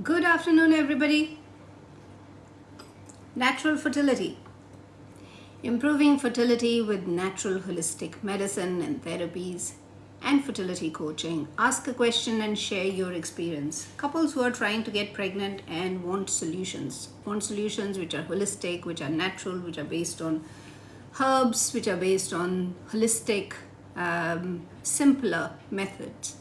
Good afternoon, everybody. Natural fertility. Improving fertility with natural holistic medicine and therapies and fertility coaching. Ask a question and share your experience. Couples who are trying to get pregnant and want solutions which are holistic, which are natural, which are based on herbs, which are based on holistic, simpler methods.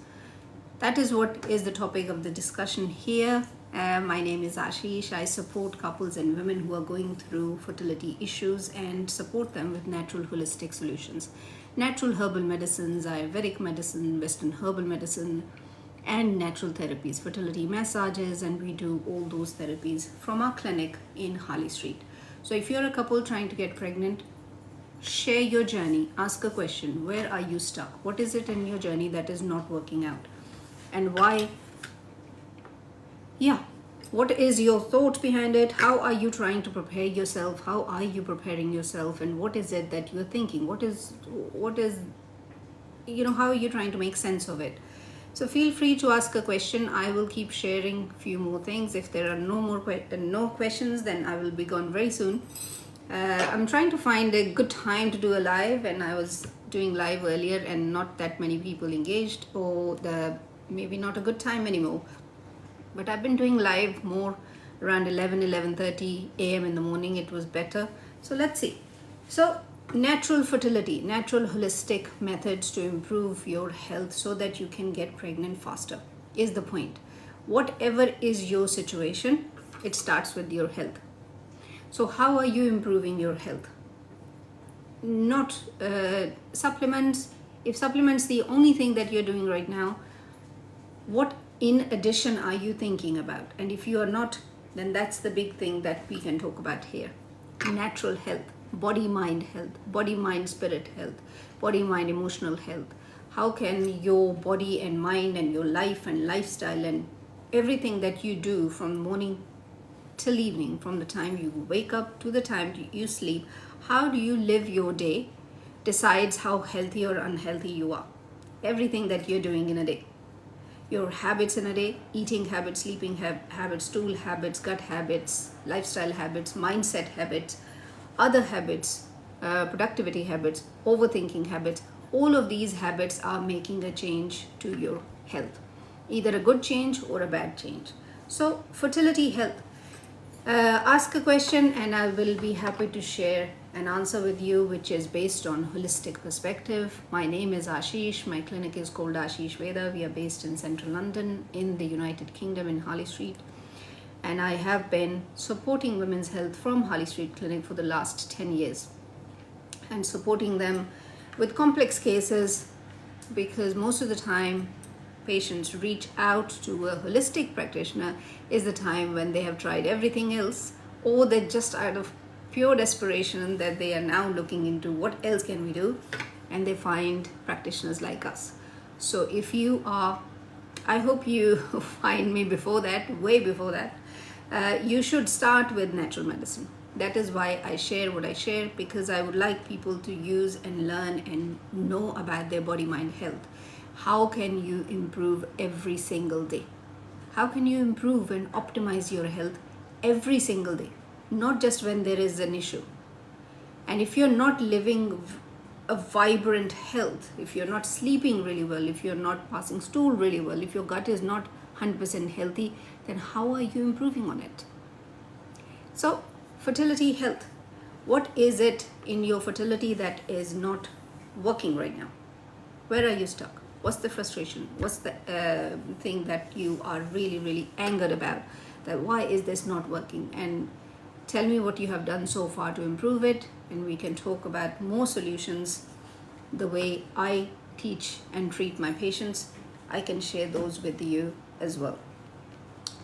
That is what is the topic of the discussion here. My name is Ashish. I support couples and women who are going through fertility issues and support them with natural holistic solutions. Natural herbal medicines, Ayurvedic medicine, Western herbal medicine, and natural therapies, fertility massages, and we do all those therapies from our clinic in Harley Street. So if you're a couple trying to get pregnant, share your journey, ask a question. Where are you stuck? What is it in your journey that is not working out? And why? What is your thought behind it? How are you trying to prepare yourself? How are you preparing yourself? And what is it that you're thinking? What is how are you trying to make sense of it? So feel free to ask a question. I will keep sharing a few more things. If there are no questions, then I will be gone very soon. I'm trying to find a good time to do a live, and I was doing live earlier and not that many people engaged, or maybe not a good time anymore. But I've been doing live more around 11:30 a.m. in the morning. It was better. So let's see. So natural fertility, natural holistic methods to improve your health so that you can get pregnant faster is the point. Whatever is your situation, it starts with your health. So how are you improving your health? Not supplements. If supplements the only thing that you're doing right now, what in addition are you thinking about? And if you are not, then that's the big thing that we can talk about here. Natural health, body mind health, body mind spirit health, body mind emotional health. How can your body and mind and your life and lifestyle and everything that you do from morning till evening, from the time you wake up to the time you sleep, how do you live your day decides how healthy or unhealthy you are. Everything that you're doing in a day, your habits in a day, eating habits, sleeping habits, stool habits, gut habits, lifestyle habits, mindset habits, other habits, productivity habits, overthinking habits, all of these habits are making a change to your health, either a good change or a bad change. So fertility health, ask a question and I will be happy to share an answer with you which is based on holistic perspective. My name is Ashish. My clinic is called Ashish Veda. We are based in central London in the United Kingdom in Harley Street, and I have been supporting women's health from Harley Street Clinic for the last 10 years and supporting them with complex cases, because most of the time patients reach out to a holistic practitioner is the time when they have tried everything else, or they're just out of pure desperation that they are now looking into what else can we do, and they find practitioners like us. So if you are, I hope you find me before that, way before that, you should start with natural medicine. That is why I share what I share, because I would like people to use and learn and know about their body mind health. How can you improve every single day? How can you improve and optimize your health every single day? Not just when there is an issue. And if you're not living a vibrant health, if you're not sleeping really well, if you're not passing stool really well, if your gut is not 100% healthy, then how are you improving on it? So fertility health, what is it in your fertility that is not working right now? Where are you stuck? What's the frustration? What's the thing that you are really angered about? That why is this not working? And tell me what you have done so far to improve it, and we can talk about more solutions. The way I teach and treat my patients, I can share those with you as well.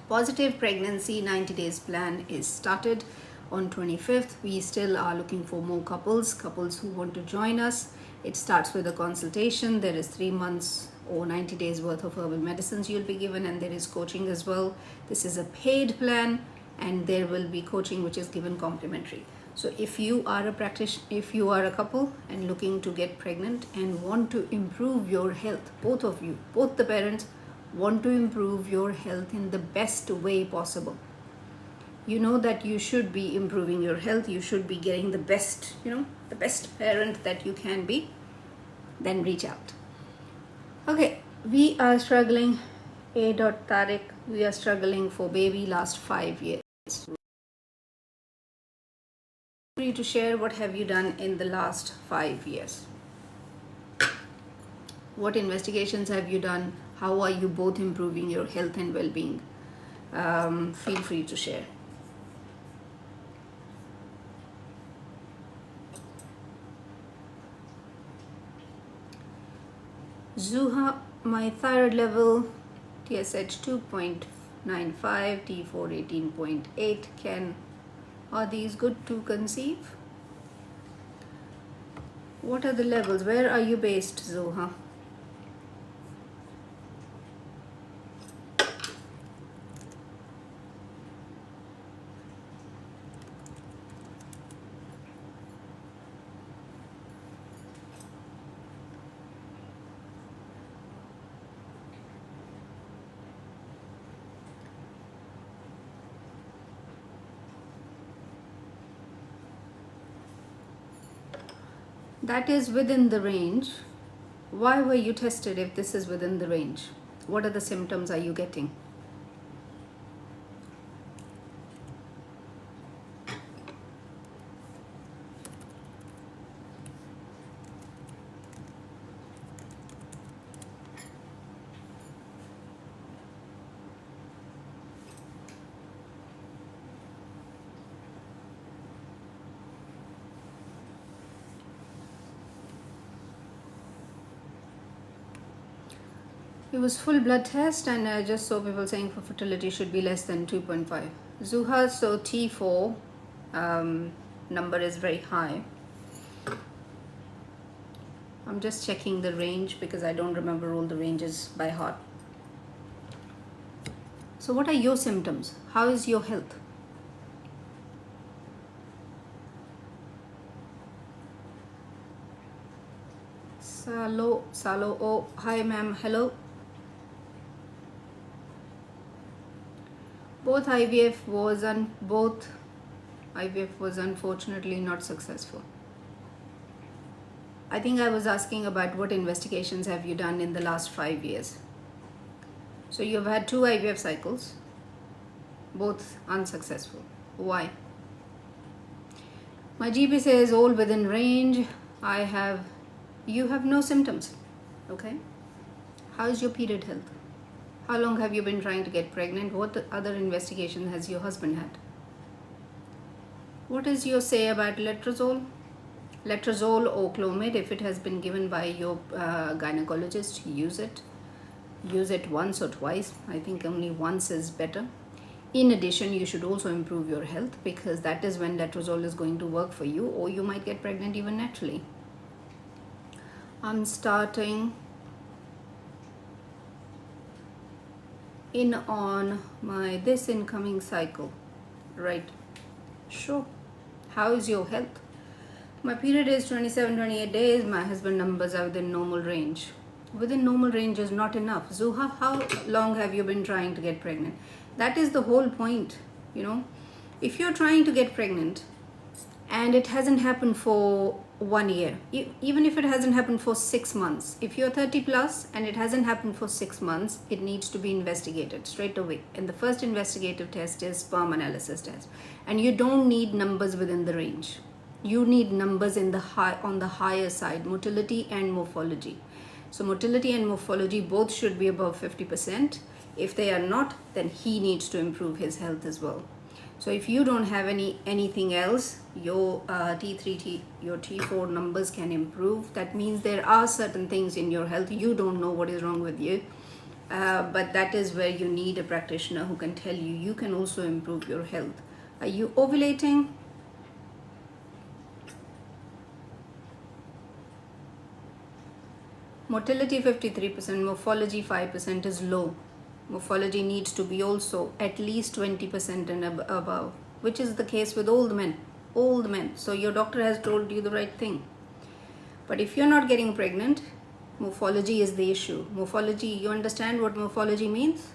Positive pregnancy 90 days plan is started on 25th. We still are looking for more couples who want to join us. It starts with a consultation. There is 3 months or 90 days worth of herbal medicines you'll be given, and there is coaching as well. This is a paid plan, and there will be coaching which is given complimentary. So if you are a practitioner, if you are a couple and looking to get pregnant and want to improve your health, both of you, both the parents want to improve your health in the best way possible, you know that you should be improving your health, you should be getting the best, the best parent that you can be, then reach out. Okay, we are struggling, A. Tariq, we are struggling for baby last 5 years. Free to share what have you done in the last 5 years. What investigations have you done? How are you both improving your health and well-being? Feel free to share. Zuha, my thyroid level, TSH 2.95, T4 18.8. Are these good to conceive? What are the levels? Where are you based, Zuha? That is within the range. Why were you tested if this is within the range? What are the symptoms are you getting? It was full blood test, and I just saw people saying for fertility should be less than 2.5. Zuha, so T4 number is very high. I'm just checking the range because I don't remember all the ranges by heart. So what are your symptoms? How is your health? Salo, oh, hi ma'am, hello. Both IVF was unfortunately not successful. I think I was asking about what investigations have you done in the last 5 years. So you've had 2 IVF cycles, both unsuccessful. Why? My GP says all within range. You have no symptoms. Okay. How is your period health? How long have you been trying to get pregnant? What other investigation has your husband had? What is your say about letrozole? Letrozole or Clomid, if it has been given by your gynecologist, use it. Use it once or twice. I think only once is better. In addition, you should also improve your health, because that is when letrozole is going to work for you, or you might get pregnant even naturally. I'm starting in on this incoming cycle, right? Sure. How is your health? My period is 27-28 days. My husband numbers are within normal range. Within normal range is not enough. Zuha, how long have you been trying to get pregnant? That is the whole point. If you're trying to get pregnant and it hasn't happened for 1 year, even if it hasn't happened for 6 months, if you're 30 plus and it hasn't happened for 6 months, it needs to be investigated straight away. And the first investigative test is sperm analysis test. And you don't need numbers within the range. You need numbers on the higher side, motility and morphology. So motility and morphology both should be above 50%. If they are not, then he needs to improve his health as well. So if you don't have anything else, your T3, your T4 numbers can improve. That means there are certain things in your health. You don't know what is wrong with you. But that is where you need a practitioner who can tell you, you can also improve your health. Are you ovulating? Motility 53%, morphology 5% is low. Morphology needs to be also at least 20% and above, which is the case with all the men. So your doctor has told you the right thing. But if you're not getting pregnant, Morphology is the issue. Morphology, you understand what morphology means?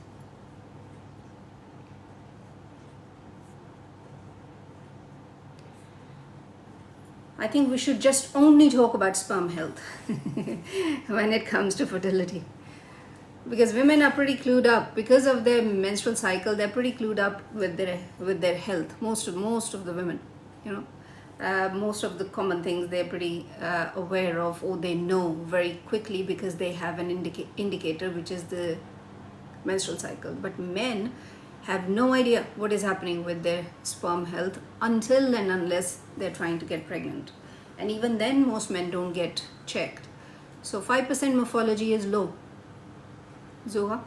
I think we should just only talk about sperm health when it comes to fertility. Because women are pretty clued up because of their menstrual cycle. They're pretty clued up with their health. Most of the women, you know, most of the common things they're pretty aware of, or they know very quickly because they have an indicator, which is the menstrual cycle. But men have no idea what is happening with their sperm health until and unless they're trying to get pregnant, and even then most men don't get checked. So 5% morphology is low. Zoha?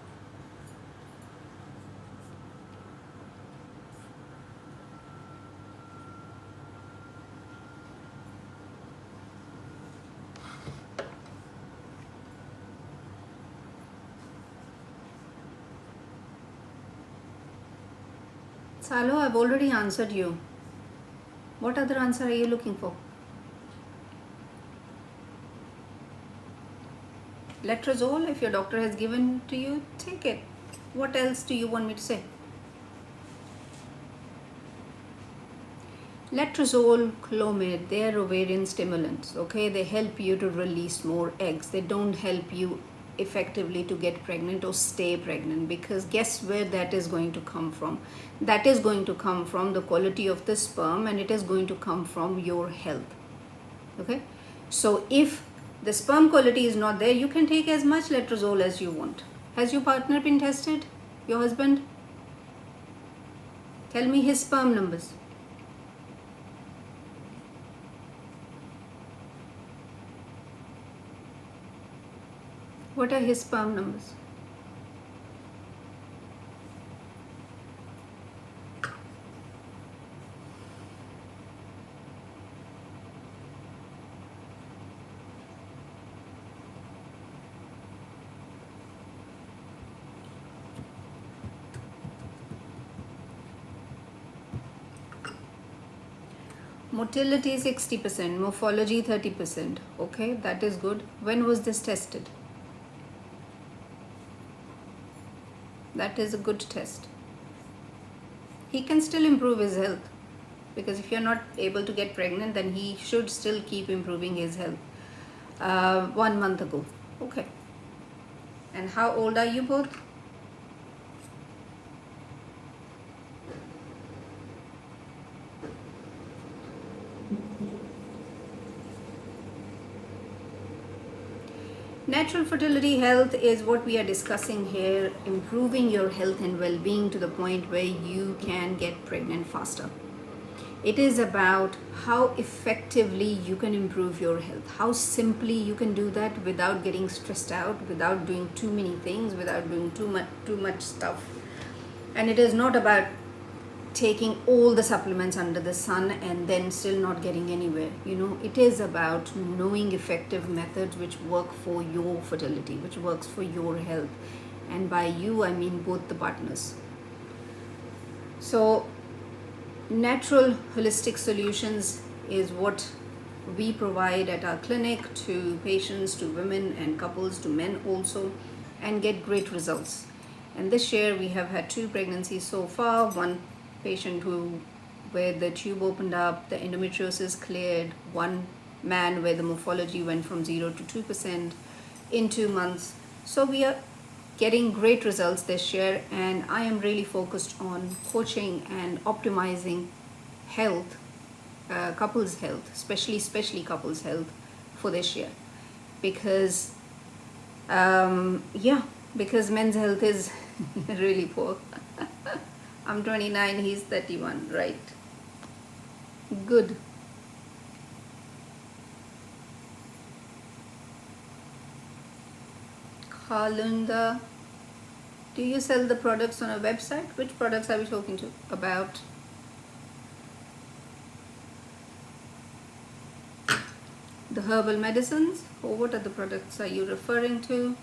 Salo, I've already answered you. What other answer are you looking for? Letrozole, if your doctor has given to you, take it. What else do you want me to say? Letrozole, Clomid, they are ovarian stimulants, okay? They help you to release more eggs. They don't help you effectively to get pregnant or stay pregnant, because guess where that is going to come from? That is going to come from the quality of the sperm, and it is going to come from your health, okay? So if the sperm quality is not there, you can take as much letrozole as you want. Has your partner been tested? Your husband? Tell me his sperm numbers. What are his sperm numbers? Motility 60%, morphology 30%. Okay, that is good. When was this tested? That is a good test. He can still improve his health, because if you're not able to get pregnant, then he should still keep improving his health. 1 month ago. Okay. And how old are you both? Natural fertility health is what we are discussing here, improving your health and well-being to the point where you can get pregnant faster. It is about how effectively you can improve your health, how simply you can do that without getting stressed out, without doing too many things, without doing too much stuff. And it is not about taking all the supplements under the sun and then still not getting anywhere. You know, it is about knowing effective methods which work for your fertility, which works for your health. And by you, I mean both the partners. So natural holistic solutions is what we provide at our clinic to patients, to women and couples, to men also, and get great results. And this year we have had 2 pregnancies so far. One patient where the tube opened up, the endometriosis cleared. One man where the morphology went from 0 to 2% in 2 months. So we are getting great results this year, and I am really focused on coaching and optimizing health, couples health, especially couples health for this year, because because men's health is really poor. I'm 29, he's 31, right? Good. Kalunda, do you sell the products on a website? Which products are we talking to about? The herbal medicines, or what other products are you referring to?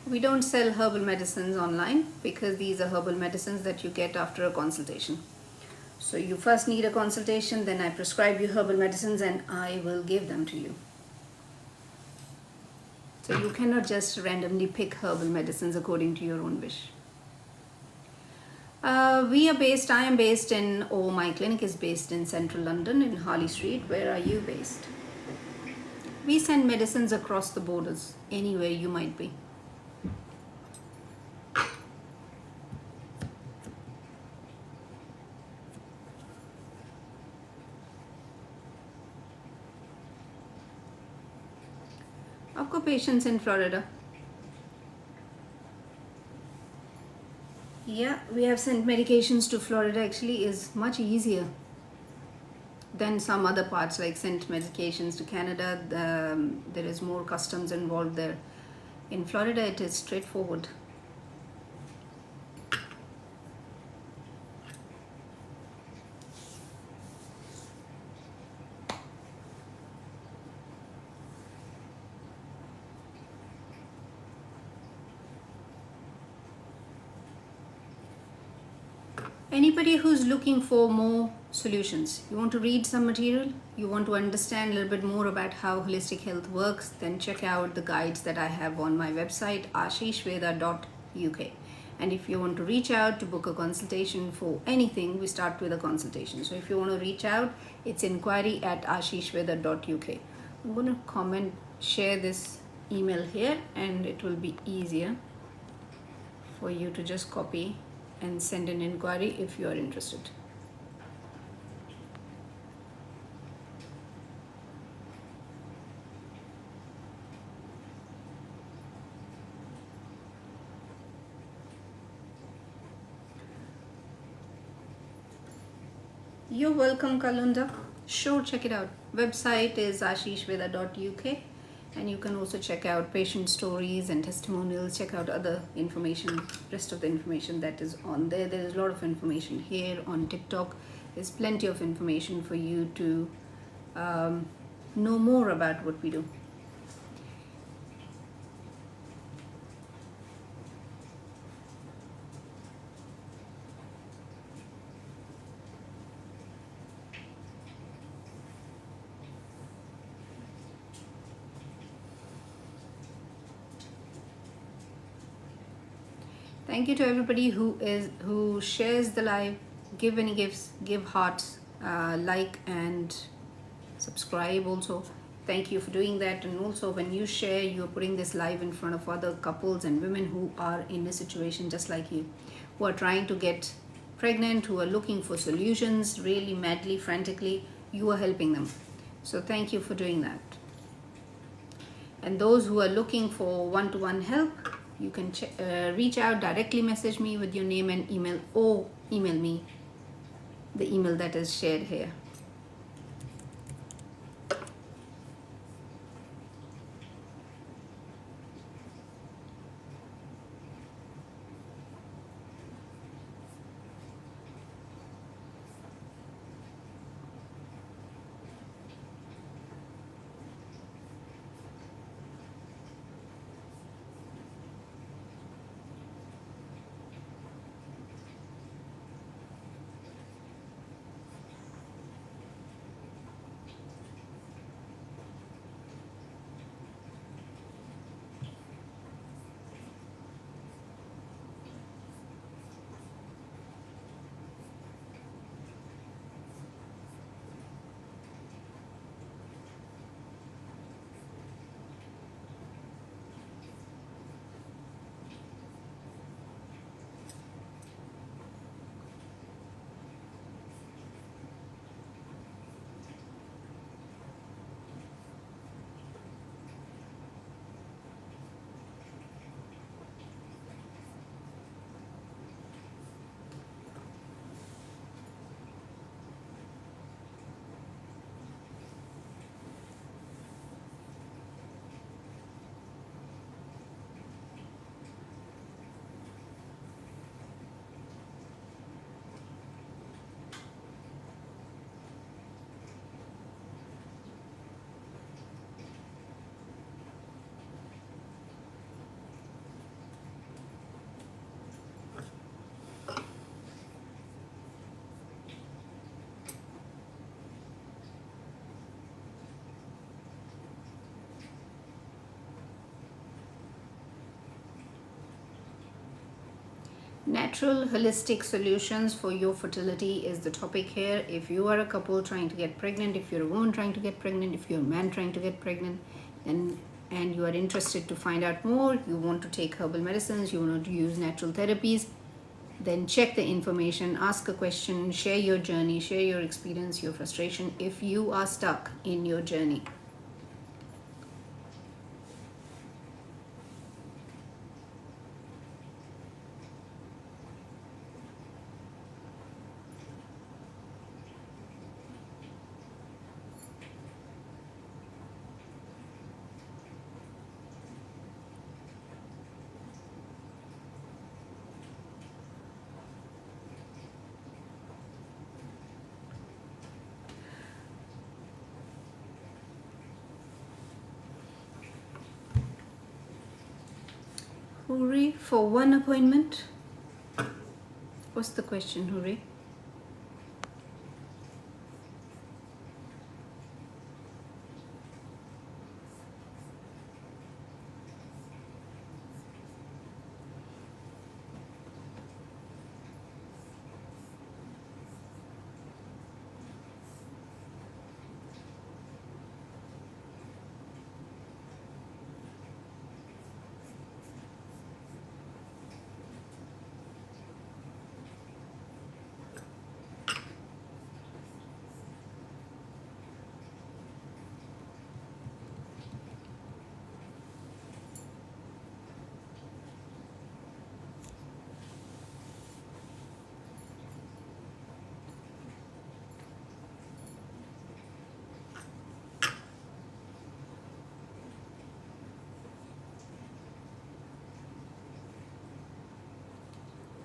We don't sell herbal medicines online because these are herbal medicines that you get after a consultation. So you first need a consultation, then I prescribe you herbal medicines and I will give them to you. So you cannot just randomly pick herbal medicines according to your own wish. I am based in, or my clinic is based in central London in Harley Street. Where are you based? We send medicines across the borders, anywhere you might be. I've got patients in Florida. Yeah, we have sent medications to Florida. Actually is much easier than some other parts, like sent medications to Canada. There is more customs involved there. In Florida it is straightforward. Anybody who's looking for more solutions, you want to read some material, you want to understand a little bit more about how holistic health works, then check out the guides that I have on my website ashishveda.uk. And if you want to reach out to book a consultation for anything, we start with a consultation. So if you want to reach out, it's inquiry@ashishveda.uk. I'm going to share this email here, and it will be easier for you to just copy and send an inquiry if you are interested. You're welcome, Kalunda. Sure, check it out. Website is ashishveda.uk, and you can also check out patient stories and testimonials. Check out other information, rest of the information that is on there. There is a lot of information here on TikTok. There's plenty of information for you to know more about what we do. Thank you to everybody who shares the live, give any gifts, give hearts, like and subscribe also. Thank you for doing that. And also, when you share, you're putting this live in front of other couples and women who are in a situation just like you, who are trying to get pregnant, who are looking for solutions really madly, frantically. You are helping them. So thank you for doing that. And those who are looking for one-to-one help, you can reach out, directly message me with your name and email, or email me the email that is shared here. Natural holistic solutions for your fertility is the topic here. If you are a couple trying to get pregnant, if you're a woman trying to get pregnant, if you're a man trying to get pregnant, and you are interested to find out more, you want to take herbal medicines, you want to use natural therapies, then check the information, ask a question, share your journey, share your experience, your frustration if you are stuck in your journey. Hooray for one appointment? What's the question, Hooray?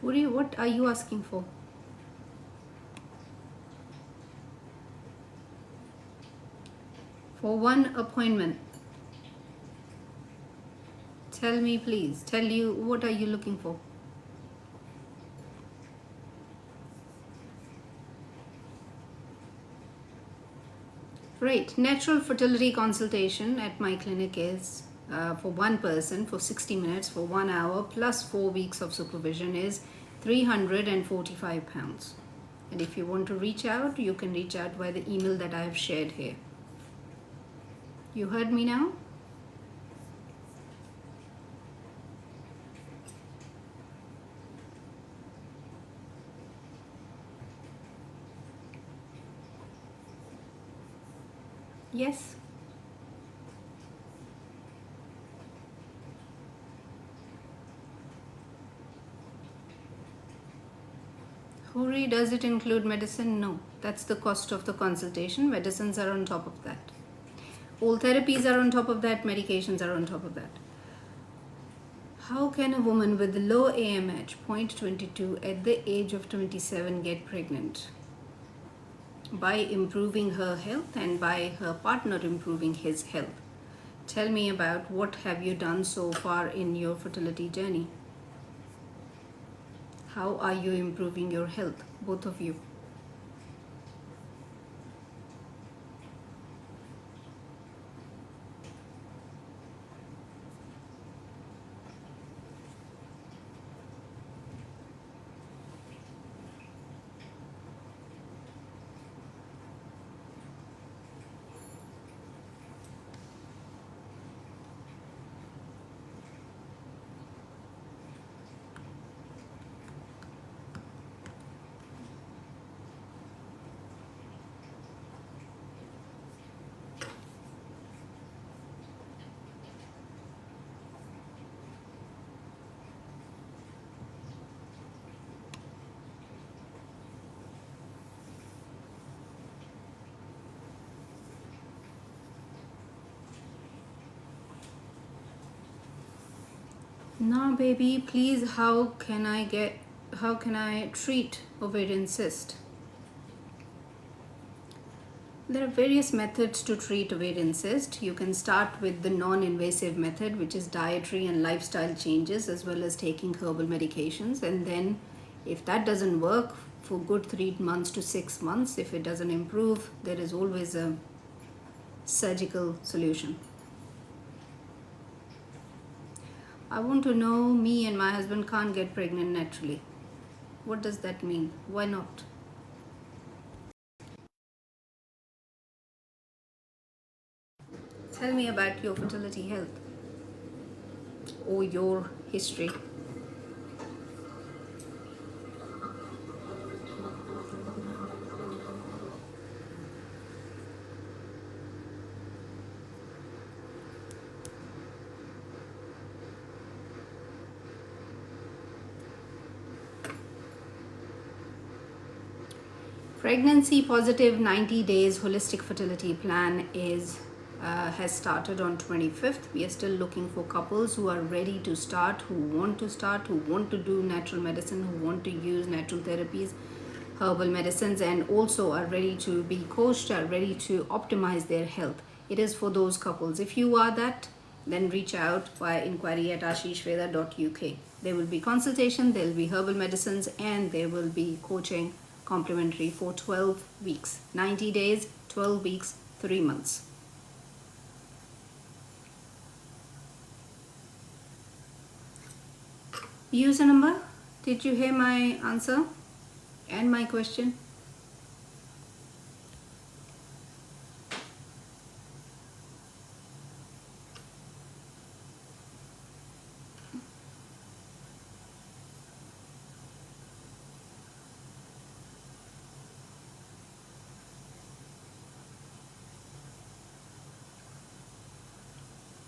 Hooray, what are you asking for? For one appointment. Tell me, please. Tell you, what are you looking for? Right, natural fertility consultation at my clinic is for one person for 60 minutes for 1 hour plus 4 weeks of supervision is £345. And if you want to reach out, you can reach out via the email that I have shared here. You heard me now? Yes. Hooray, does it include medicine? No. That's the cost of the consultation. Medicines are on top of that. All therapies are on top of that. Medications are on top of that. How can a woman with low AMH, 0.22, at the age of 27 get pregnant? By improving her health and by her partner improving his health. Tell me about what have you done so far in your fertility journey? How are you improving your health, both of you? Now, baby, please, how can I treat ovarian cyst? There are various methods to treat ovarian cyst. You can start with the non-invasive method, which is dietary and lifestyle changes, as well as taking herbal medications. And then if that doesn't work for good 3 months to 6 months, if it doesn't improve, there is always a surgical solution. I want to know, me and my husband can't get pregnant naturally. What does that mean? Why not? Tell me about your fertility health or your history. Pregnancy Positive 90 Days Holistic Fertility Plan has started on 25th. We are still looking for couples who are ready to start, who want to do natural medicine, who want to use natural therapies, herbal medicines, and also are ready to be coached, are ready to optimize their health. It is for those couples. If you are that, then reach out via inquiry@ashishveda.uk. There will be consultation, there will be herbal medicines, and there will be coaching complimentary for 12 weeks. 90 days, 12 weeks, 3 months. User number, did you hear my answer and my question?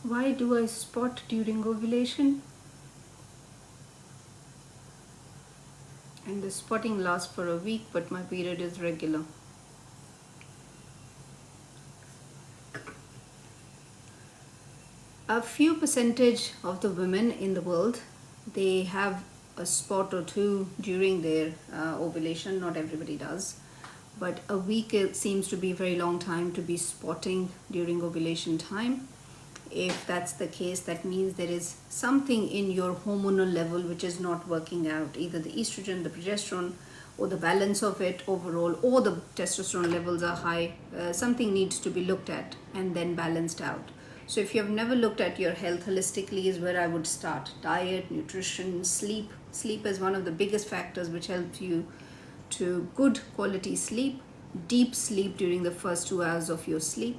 Why do I spot during ovulation? And the spotting lasts for a week, but my period is regular. A few percentage of the women in the world, they have a spot or two during their ovulation. Not everybody does, but a week seems to be a very long time to be spotting during ovulation time. If that's the case, that means there is something in your hormonal level which is not working out, either the estrogen, the progesterone, or the balance of it overall, or the testosterone levels are high. Something needs to be looked at and then balanced out. So if you have never looked at your health holistically, is where I would start. Diet, nutrition, sleep. Sleep is one of the biggest factors which helps you to good quality sleep. Deep sleep during the first 2 hours of your sleep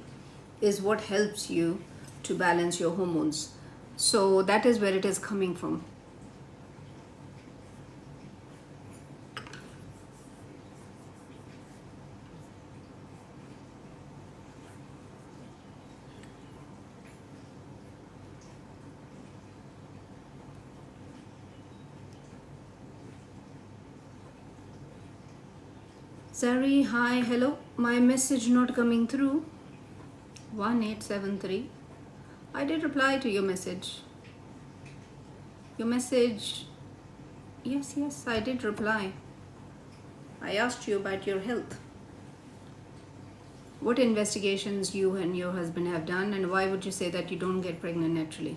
is what helps you to balance your hormones. So that is where it is coming from. Zari, hi, hello. My message not coming through. 1873. I did reply to your message. Your message, yes, I did reply. I asked you about your health. What investigations you and your husband have done, and why would you say that you don't get pregnant naturally?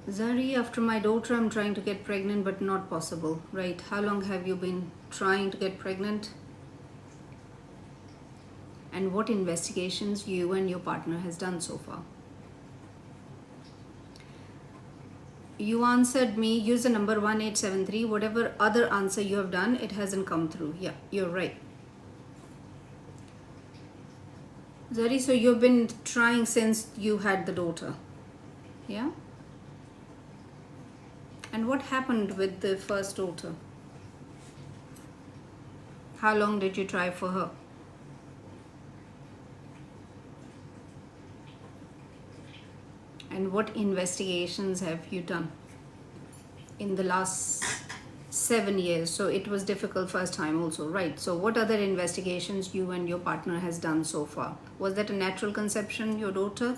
Zari, after my daughter, I'm trying to get pregnant, but not possible. Right? How long have you been trying to get pregnant? And what investigations you and your partner has done so far? You answered me, user number 1873. Whatever other answer you have done, it hasn't come through. Yeah, you're right. Zari, so you've been trying since you had the daughter. Yeah? And what happened with the first daughter? How long did you try for her? And what investigations have you done in the last 7 years? So it was difficult first time also, right? So what other investigations you and your partner has done so far? Was that a natural conception, your daughter?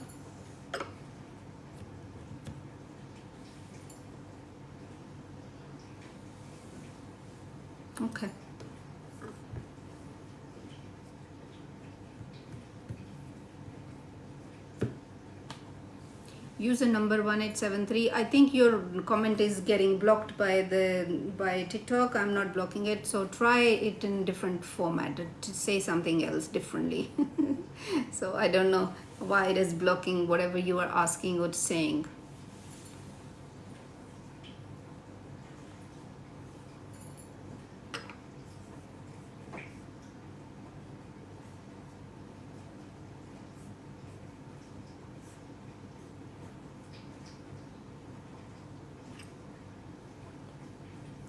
Okay. User number 1873. I think your comment is getting blocked by TikTok. I'm not blocking it, so try it in different format to say something else differently. So I don't know why it is blocking whatever you are asking or saying.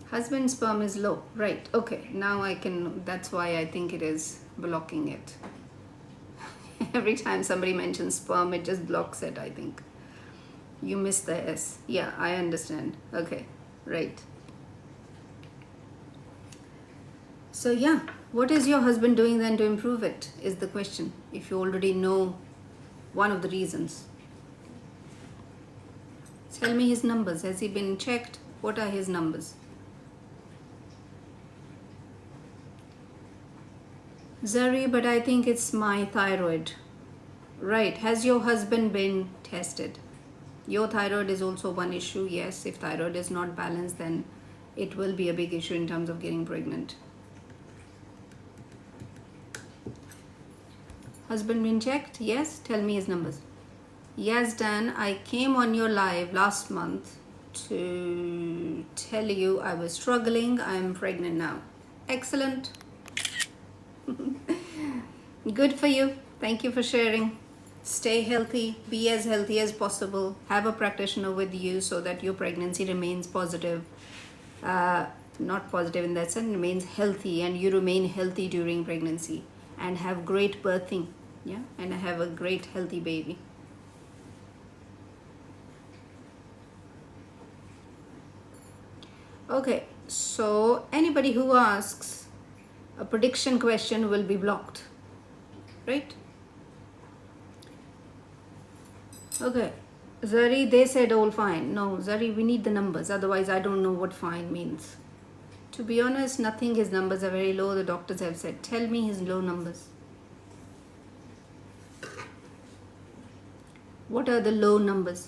Husband's sperm is low, right? Okay, now I can, that's why I think it is blocking it. Every time somebody mentions sperm, it just blocks it, I think. You missed the S. Yeah, I understand. Okay, right. So yeah, what is your husband doing then to improve it is the question, if you already know one of the reasons. Tell me his numbers. Has he been checked? What are his numbers? Zari, but I think it's my thyroid. Right. Has your husband been tested? Your thyroid is also one issue. Yes, if thyroid is not balanced, then it will be a big issue in terms of getting pregnant. Husband been checked? Yes. Tell me his numbers. Yes, Dan, I came on your live last month to tell you I was struggling. I'm pregnant now. Excellent. Good for you. Thank you for sharing. Stay healthy. Be as healthy as possible. Have a practitioner with you so that your pregnancy remains positive. Not positive in that sense, remains healthy, and you remain healthy during pregnancy and have great birthing. Yeah, and have a great healthy baby. Okay, so anybody who asks a prediction question will be blocked, right? Okay, Zari, they said all fine. No, Zari, we need the numbers, otherwise I don't know what fine means. To be honest, nothing, his numbers are very low. The doctors have said, tell me his low numbers. What are the low numbers?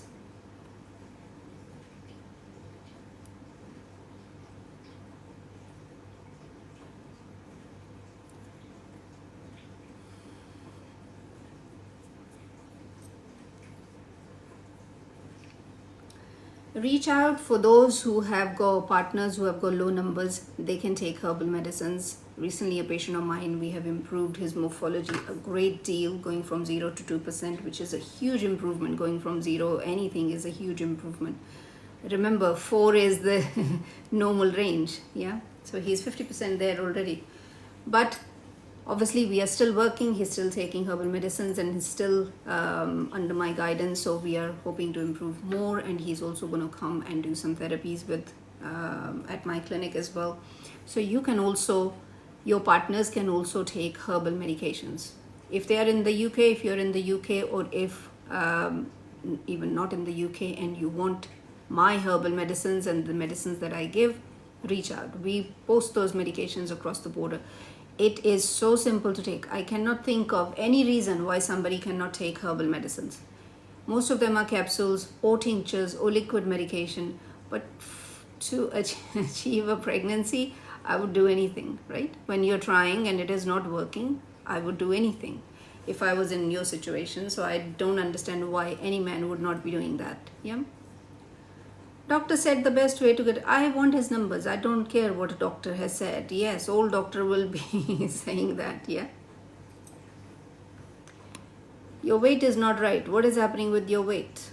Reach out for those who have got partners who have got low numbers. They can take herbal medicines. Recently, a patient of mine, we have improved his morphology a great deal, going from 0 to 2%, which is a huge improvement. Going from 0 anything is a huge improvement. Remember, 4 is the normal range. Yeah, so he's 50% there already. But obviously we are still working. He's still taking herbal medicines and he's still under my guidance, so we are hoping to improve more. And he's also going to come and do some therapies with at my clinic as well. So you can also, your partners can also take herbal medications if they are in the UK. If you're in the UK, or if even not in the UK and you want my herbal medicines and the medicines that I give, reach out. We post those medications across the border. It is so simple to take. I cannot think of any reason why somebody cannot take herbal medicines. Most of them are capsules or tinctures or liquid medication. But to achieve a pregnancy, I would do anything, right? When you're trying and it is not working, I would do anything if I was in your situation. So I don't understand why any man would not be doing that. Yeah. Doctor said the best way to get, I want his numbers. I don't care what a doctor has said. Yes, old doctor will be saying that. Yeah. Your weight is not right. What is happening with your weight?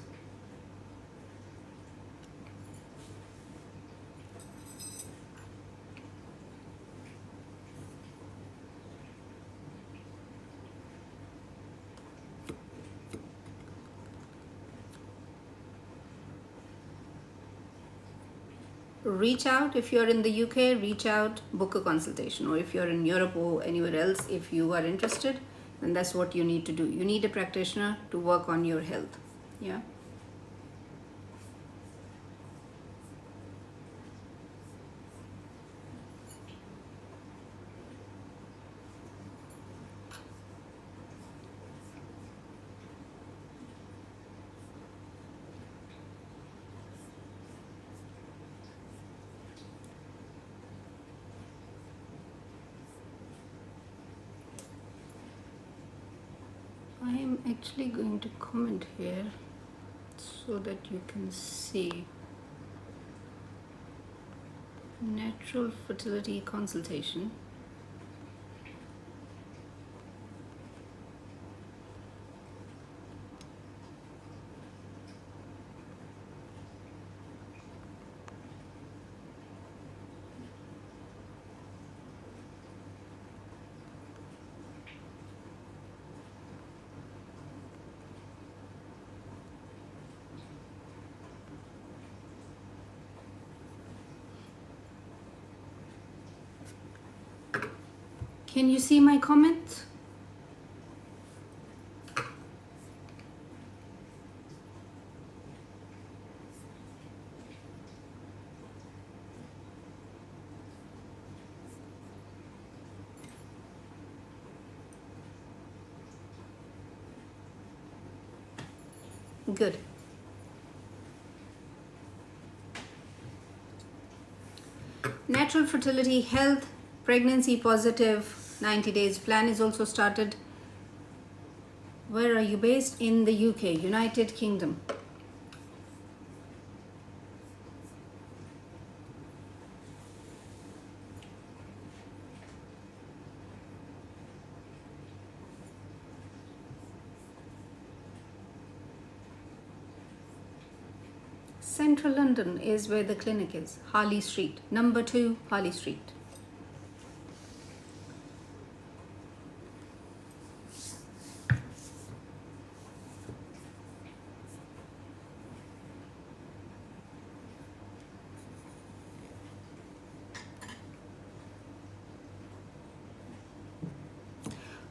Reach out. If you're in the UK, reach out, book a consultation. Or if you're in Europe or anywhere else, if you are interested, then that's what you need to do. You need a practitioner to work on your health. Yeah. actually going to comment here so that you can see. Natural fertility consultation. Can you see my comment? Good. Natural fertility health, pregnancy positive, 90 days plan is also started. Where are you based? In the UK, United Kingdom. Central London is where the clinic is. Harley Street, number 2 Harley Street.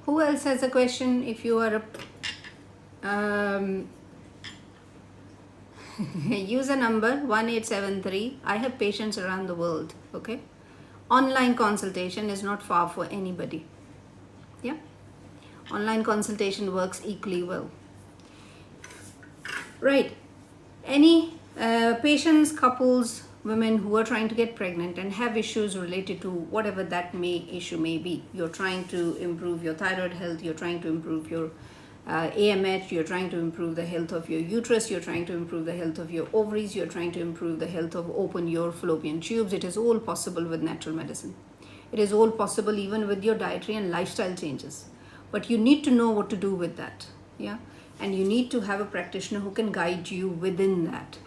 Who else has a question? If you are a user number 1873. I have patients around the world. Okay, online consultation is not far for anybody. Yeah, online consultation works equally well. Right, any patients, couples, women who are trying to get pregnant and have issues related to whatever that issue may be. You're trying to improve your thyroid health, you're trying to improve your AMH, you're trying to improve the health of your uterus, you're trying to improve the health of your ovaries, you're trying to improve the health of open your fallopian tubes. It is all possible with natural medicine. It is all possible even with your dietary and lifestyle changes. But you need to know what to do with that. Yeah, and you need to have a practitioner who can guide you within that.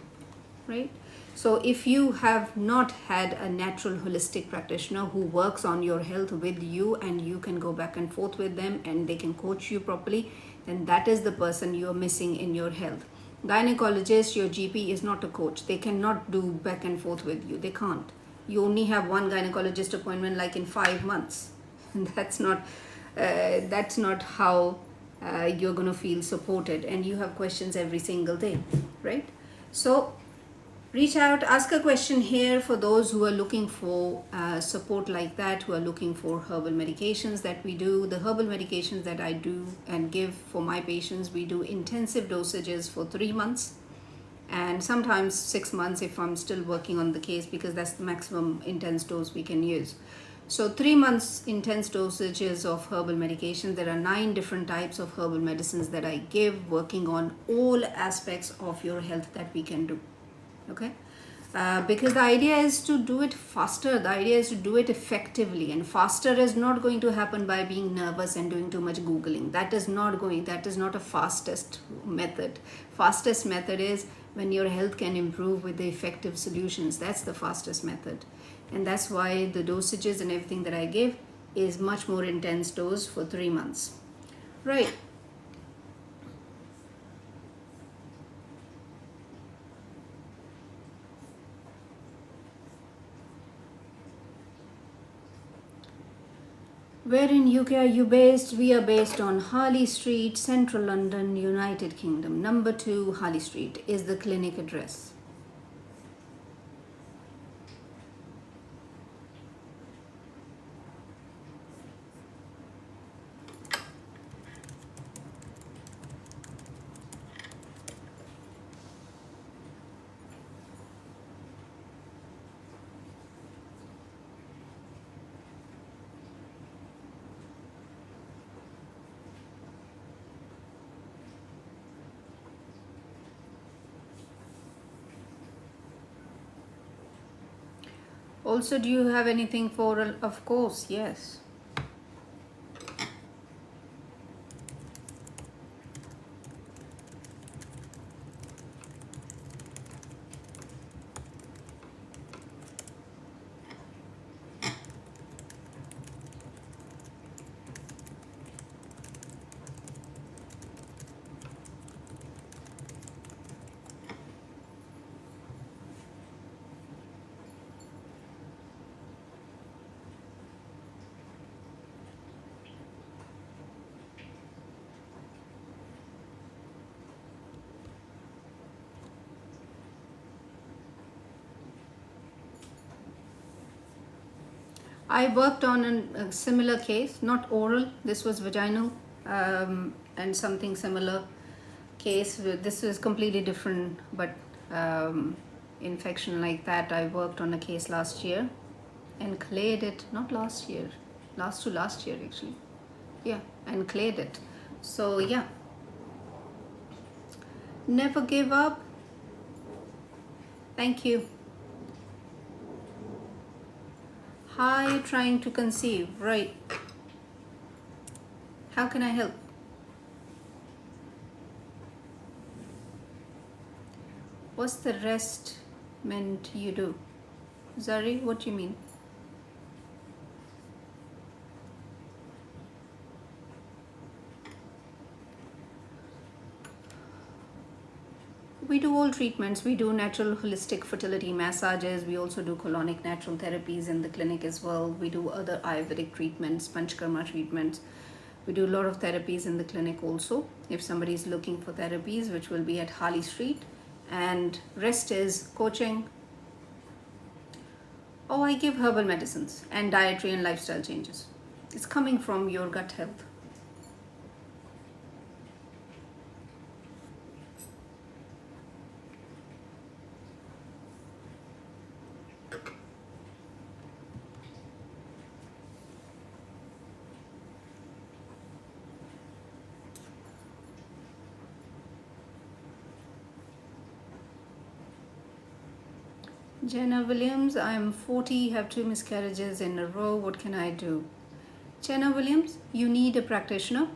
Right? So if you have not had a natural holistic practitioner who works on your health with you and you can go back and forth with them and they can coach you properly, then that is the person you're missing in your health. Gynecologist, your GP is not a coach. They cannot do back and forth with you. They can't. You only have one gynecologist appointment like in 5 months. And that's not how you're going to feel supported, and you have questions every single day, right? So reach out, ask a question here for those who are looking for support like that, who are looking for herbal medications that we do. The herbal medications that I do and give for my patients, we do intensive dosages for 3 months and sometimes 6 months if I'm still working on the case, because that's the maximum intense dose we can use. So 3 months intense dosages of herbal medication. There are 9 different types of herbal medicines that I give, working on all aspects of your health that we can do. Okay, because the idea is to do it faster. The idea is to do it effectively, and faster is not going to happen by being nervous and doing too much Googling. That is not a fastest method. Fastest method is when your health can improve with the effective solutions. That's the fastest method, and that's why the dosages and everything that I give is much more intense dose for 3 months. Right. Where in UK are you based? We are based on Harley Street, Central London, United Kingdom. Number 2 Harley Street is the clinic address. Also, do you have anything for oral? Of course, yes. I worked on a similar case, not oral, this was vaginal, and something similar case. This was completely different, but infection like that. I worked on a case last year and cleared it, not last year, last to last year actually. Yeah, and cleared it. So, yeah, never give up. Thank you. Hi, trying to conceive, right? How can I help? What's the rest meant you do? Zari, what do you mean? We do all treatments. We do natural holistic fertility massages. We also do colonic natural therapies in the clinic as well. We do other Ayurvedic treatments, Panchkarma treatments. We do a lot of therapies in the clinic also. If somebody is looking for therapies, which will be at Harley Street. And rest is coaching. Oh, I give herbal medicines and dietary and lifestyle changes. It's coming from your gut health. Jenna Williams, I'm 40, have 2 miscarriages in a row. What can I do? Jenna Williams, you need a practitioner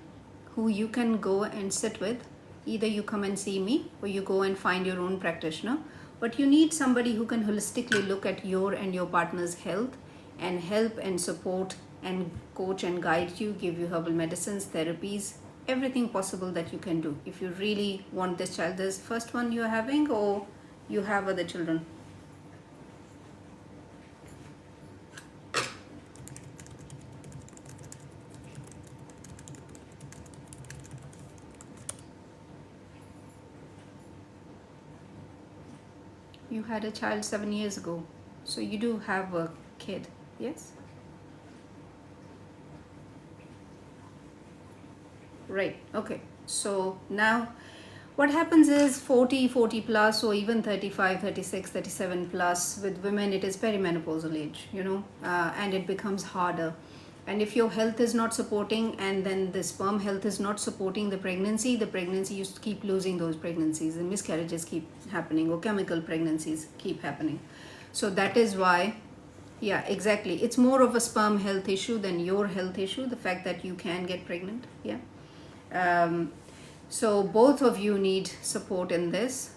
who you can go and sit with. Either you come and see me or you go and find your own practitioner. But you need somebody who can holistically look at your and your partner's health and help and support and coach and guide you, give you herbal medicines, therapies, everything possible that you can do. If you really want this child, this first one you're having, or you have other children? You had a child 7 years ago, so you do have a kid, yes? Right, okay. So now what happens is 40 plus, or even 35, 36, 37 plus, with women it is perimenopausal age, and it becomes harder. And if your health is not supporting, and then the sperm health is not supporting the pregnancy you keep losing those pregnancies, the miscarriages keep happening, or chemical pregnancies keep happening. So that is why, yeah, exactly, it's more of a sperm health issue than your health issue, the fact that you can get pregnant. Yeah. So both of you need support in this,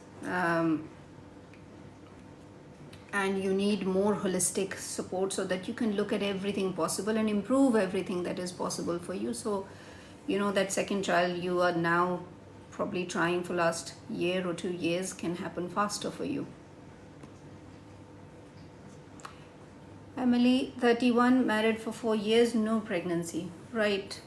and you need more holistic support so that you can look at everything possible and improve everything that is possible for you. So that second child you are now probably trying for last year or 2 years can happen faster for you. Emily, 31, married for 4 years, no pregnancy. Right.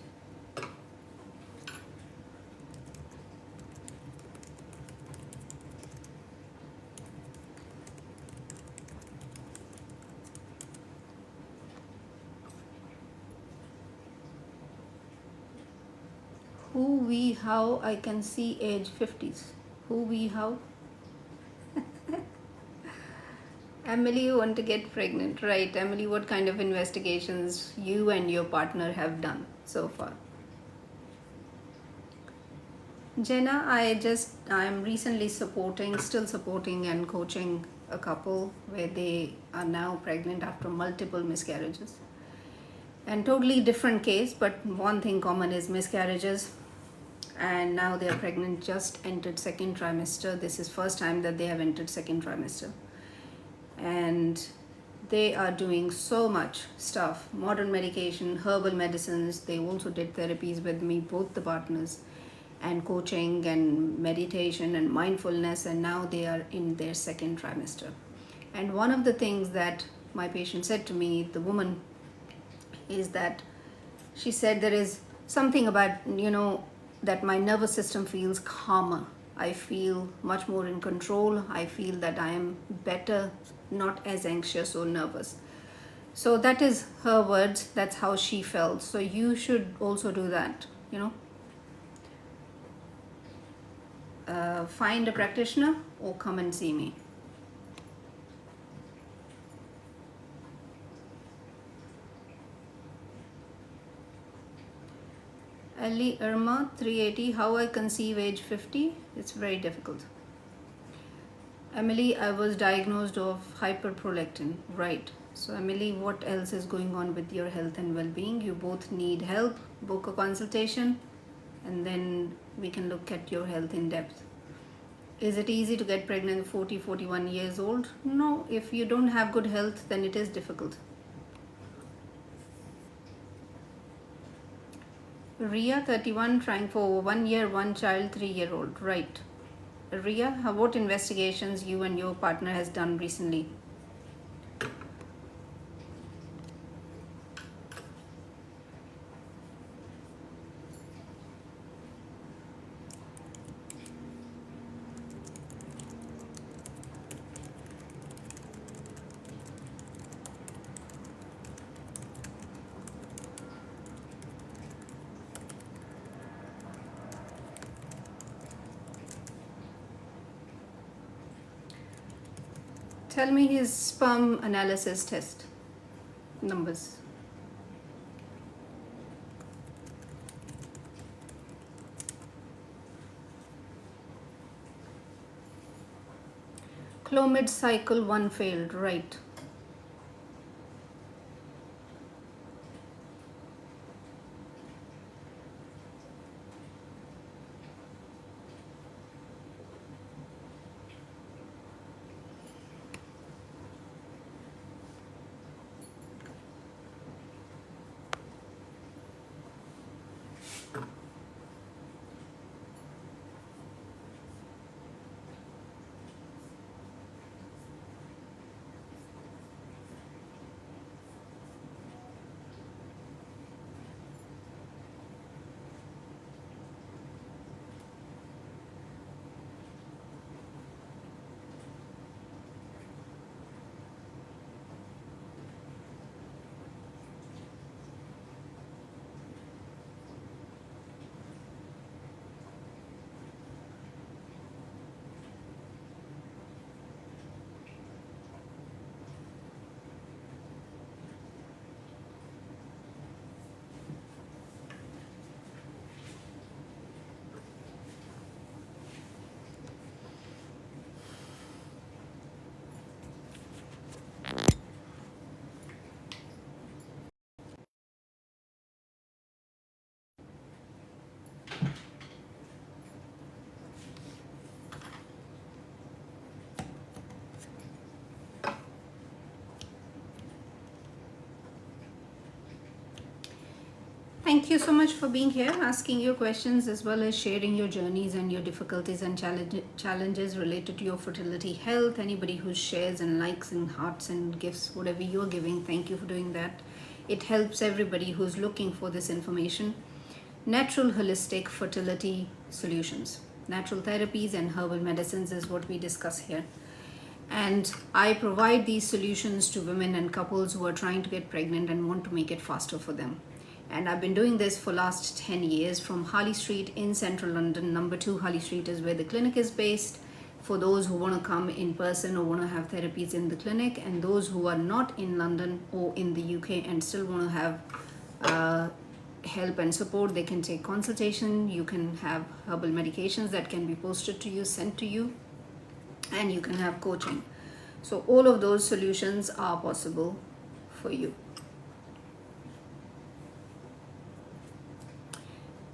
Who, we, how, I can see age 50s. Who, we, how? Emily, you want to get pregnant, right? Emily, what kind of investigations you and your partner have done so far? Jenna, I'm recently still supporting and coaching a couple where they are now pregnant after multiple miscarriages. And totally different case, but one thing common is miscarriages. And now they are pregnant, just entered second trimester. This is first time that they have entered second trimester. And they are doing so much stuff, modern medication, herbal medicines. They also did therapies with me, both the partners, and coaching and meditation and mindfulness, and now they are in their second trimester. And one of the things that my patient said to me, the woman, is that she said there is something about, that my nervous system feels calmer. I feel much more in control. I feel that I am better, not as anxious or nervous. So that is her words. That's how she felt. So you should also do that, find a practitioner or come and see me. Ali Irma 380, how I conceive age 50? It's very difficult. Emily, I was diagnosed of hyperprolactin. Right. So Emily, what else is going on with your health and well-being? You both need help. Book a consultation and then we can look at your health in depth. Is it easy to get pregnant 40, 41 years old? No. If you don't have good health, then it is difficult. Ria 31, trying for 1 year, 1 child, 3-year-old. Right. Ria, what investigations you and your partner has done recently? Tell me his sperm analysis test numbers. Clomid cycle 1 failed, right. Thank you so much for being here, asking your questions as well as sharing your journeys and your difficulties and challenges related to your fertility health. Anybody who shares and likes and hearts and gifts, whatever you're giving, thank you for doing that. It helps everybody who's looking for this information. Natural holistic fertility solutions, natural therapies and herbal medicines is what we discuss here. And I provide these solutions to women and couples who are trying to get pregnant and want to make it faster for them. And I've been doing this for last 10 years from Harley Street in central London. Number 2 Harley Street is where the clinic is based. For those who want to come in person or want to have therapies in the clinic, and those who are not in London or in the UK and still want to have help and support, they can take consultation. You can have herbal medications that can be posted to you, sent to you, and you can have coaching. So all of those solutions are possible for you.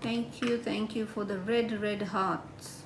Thank you for the red hearts.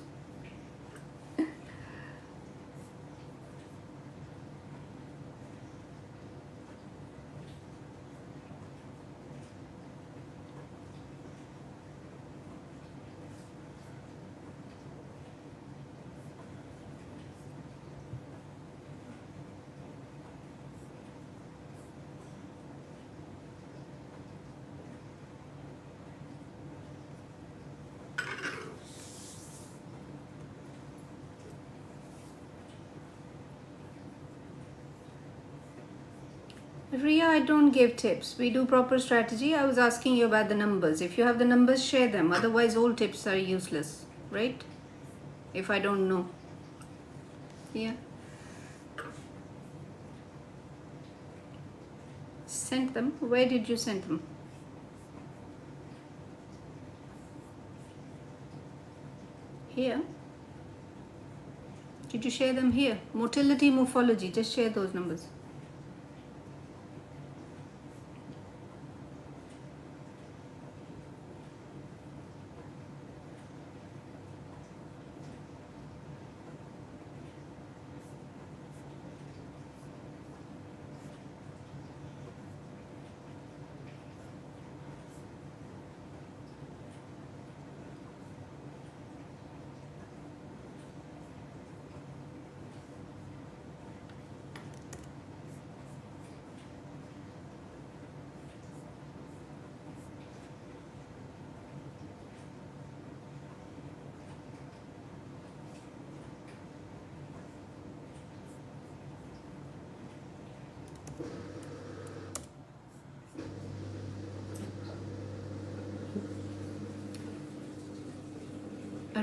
Ria, I don't give tips. We do proper strategy. I was asking you about the numbers. If you have the numbers, share them. Otherwise, all tips are useless, right? If I don't know. Yeah. Sent them. Where did you send them? Here. Did you share them here? Motility, morphology. Just share those numbers.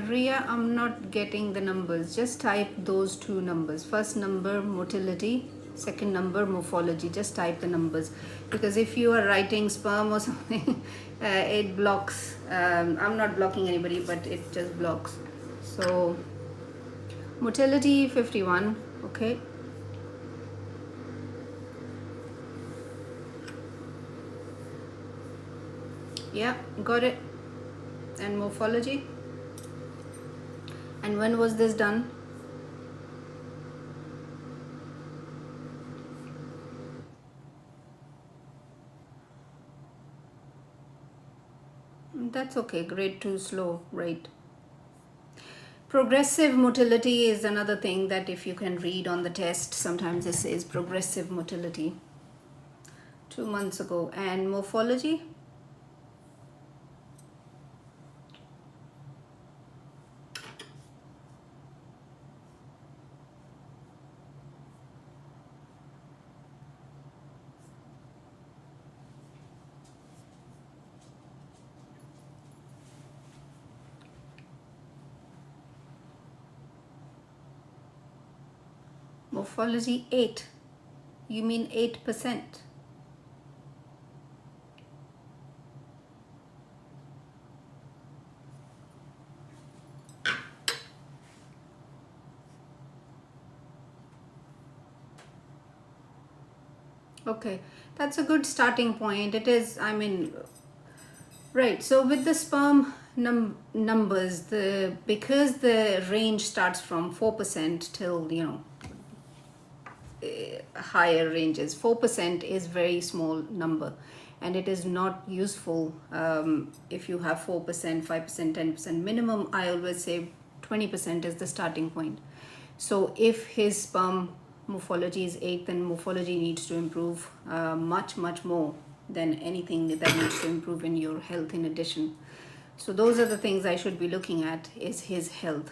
Ria, I'm not getting the numbers. Just type those two numbers. First number, motility. Second number, morphology. Just type the numbers. Because if you are writing sperm or something, it blocks. I'm not blocking anybody, but it just blocks. So, motility 51. Okay. Yeah, got it. And morphology. And when was this done? That's okay. Grade 2 slow, right? Progressive motility is another thing that if you can read on the test, sometimes it says progressive motility. 2 months ago. And morphology? Morphology 8. You mean 8%? Okay, that's a good starting point. It is, I mean, right. So with the sperm numbers, because the range starts from 4% till, higher ranges, 4% is very small number, and it is not useful if you have 4%, 5%, 10%. Minimum, I always say 20% is the starting point. So if his sperm morphology is 8, then morphology needs to improve much more than anything that needs to improve in your health in addition. So those are the things I should be looking at, is his health.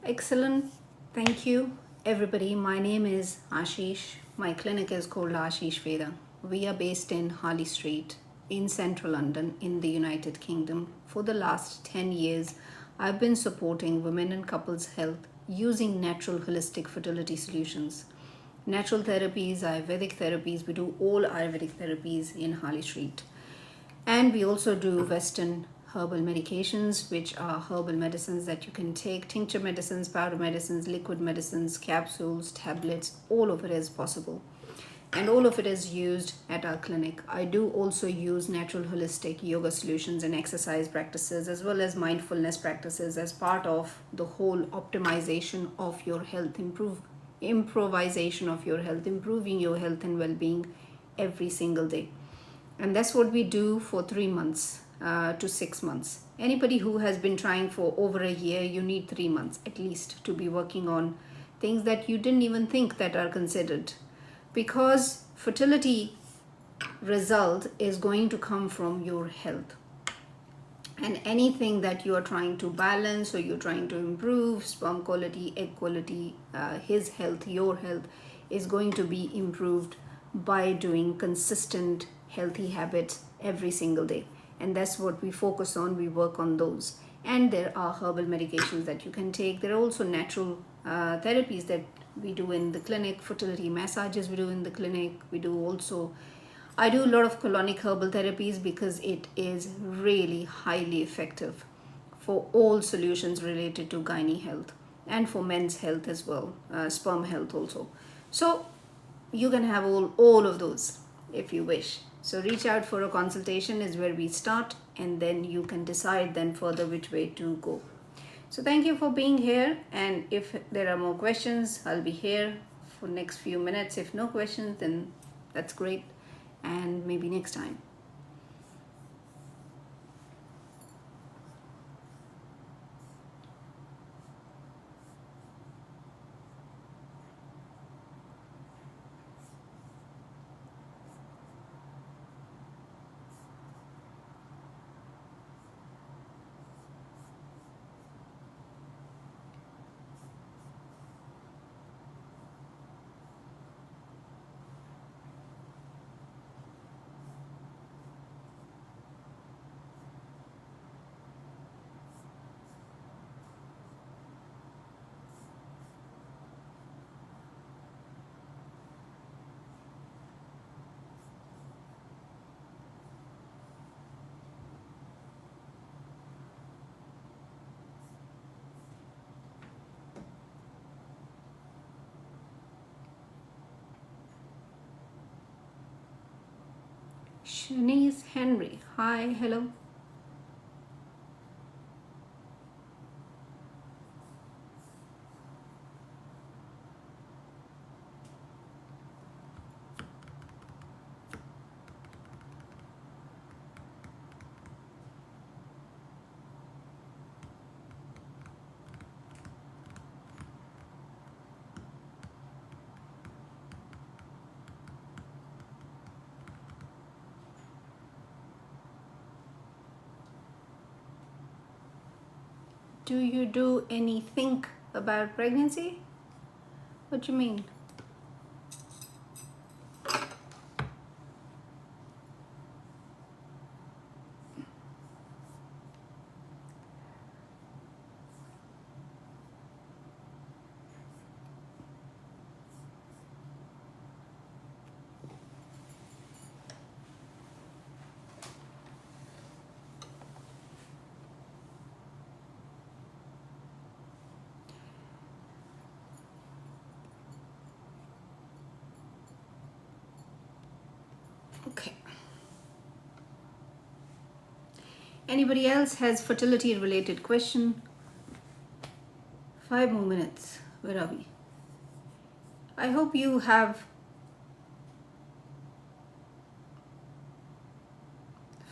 Excellent. Thank you, everybody. My name is Ashish. My clinic is called Ashish Veda. We are based in Harley Street in central London in the United Kingdom. For the last 10 years, I've been supporting women and couples' health using natural holistic fertility solutions. Natural therapies, Ayurvedic therapies, we do all Ayurvedic therapies in Harley Street. And we also do Western herbal medications, which are herbal medicines that you can take, tincture medicines, powder medicines, liquid medicines, capsules, tablets, all of it is possible. And all of it is used at our clinic. I do also use natural holistic yoga solutions and exercise practices as well as mindfulness practices as part of the whole optimization of your health, improvisation of your health, improving your health and well-being every single day. And that's what we do for 3 months to 6 months. Anybody who has been trying for over a year, you need 3 months at least to be working on things that you didn't even think that are considered, because fertility result is going to come from your health. And anything that you are trying to balance or you're trying to improve, sperm quality, egg quality, his health, your health, is going to be improved by doing consistent healthy habits every single day. And that's what we focus on. We work on those. And there are herbal medications that you can take. There are also natural therapies that we do in the clinic, fertility massages we do in the clinic. I do a lot of colonic herbal therapies because it is really highly effective for all solutions related to gynae health and for men's health as well, sperm health also. So you can have all of those if you wish. So reach out for a consultation is where we start, and then you can decide then further which way to go. So thank you for being here, and if there are more questions, I'll be here for next few minutes. If no questions, then that's great, and maybe next time. Shanice Henry, hi, hello. Do you do any think about pregnancy? What do you mean? Okay. Anybody else has fertility related question? 5 more minutes. Where are we? I hope you have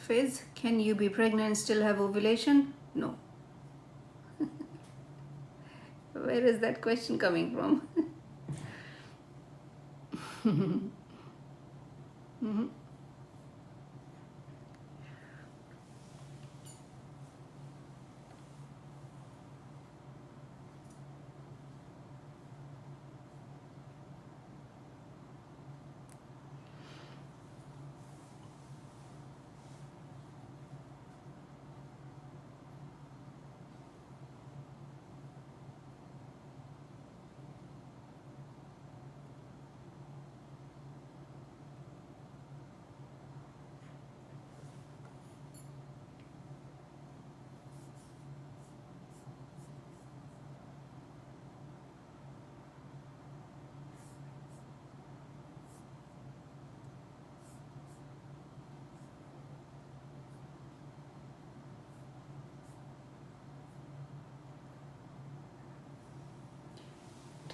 Fizz. Can you be pregnant and still have ovulation? No. Where is that question coming from? Mm-hmm.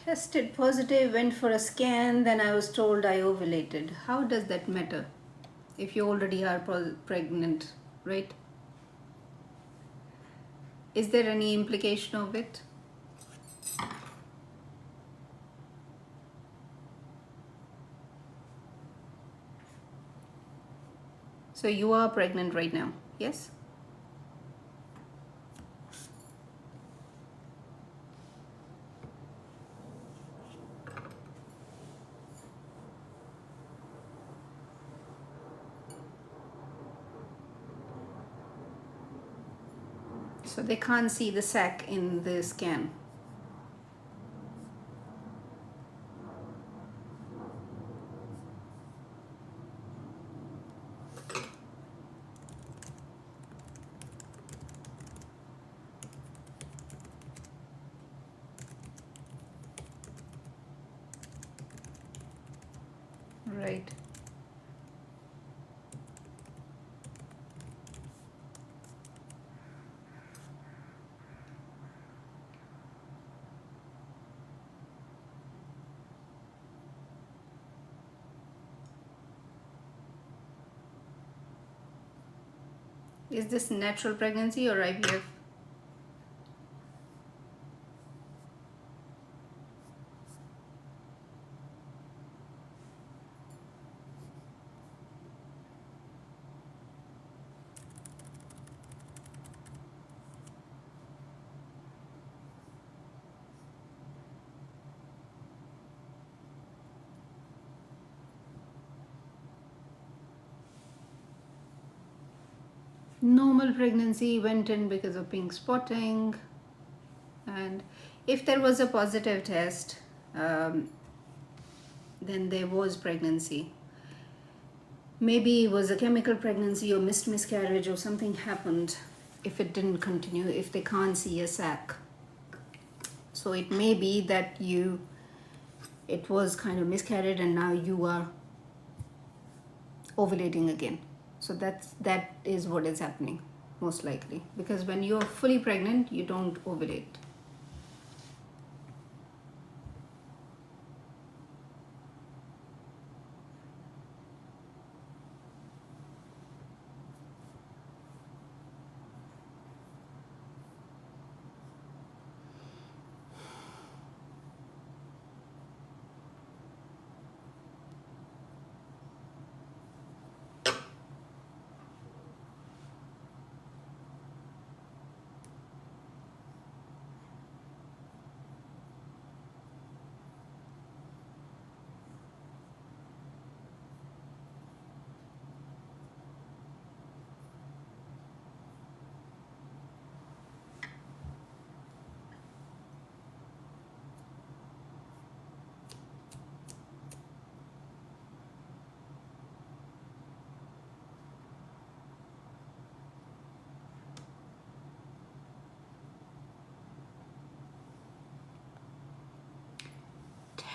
Tested positive, went for a scan, then I was told I ovulated. How does that matter if you already are pregnant, right? Is there any implication of it? So you are pregnant right now, yes? So they can't see the sac in the scan. Right. Is this natural pregnancy or IVF? Normal pregnancy, went in because of pink spotting, and if there was a positive test, then there was pregnancy. Maybe it was a chemical pregnancy or missed miscarriage or something happened if it didn't continue, if they can't see a sac. So it may be that it was kind of miscarried and now you are ovulating again. So that is what is happening most likely, because when you're fully pregnant you don't ovulate.